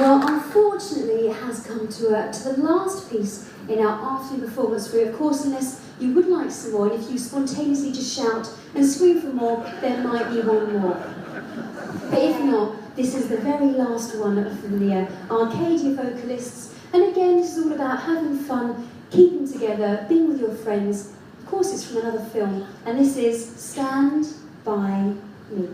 Well, unfortunately, it has come to the last piece in our afternoon performance room. Of course, unless you would like some more, and if you spontaneously just shout and scream for more, there might be one more. But if not, this is the very last one from the Arcadia vocalists. And again, this is all about having fun, keeping together, being with your friends. Of course, it's from another film, and this is Stand By Me.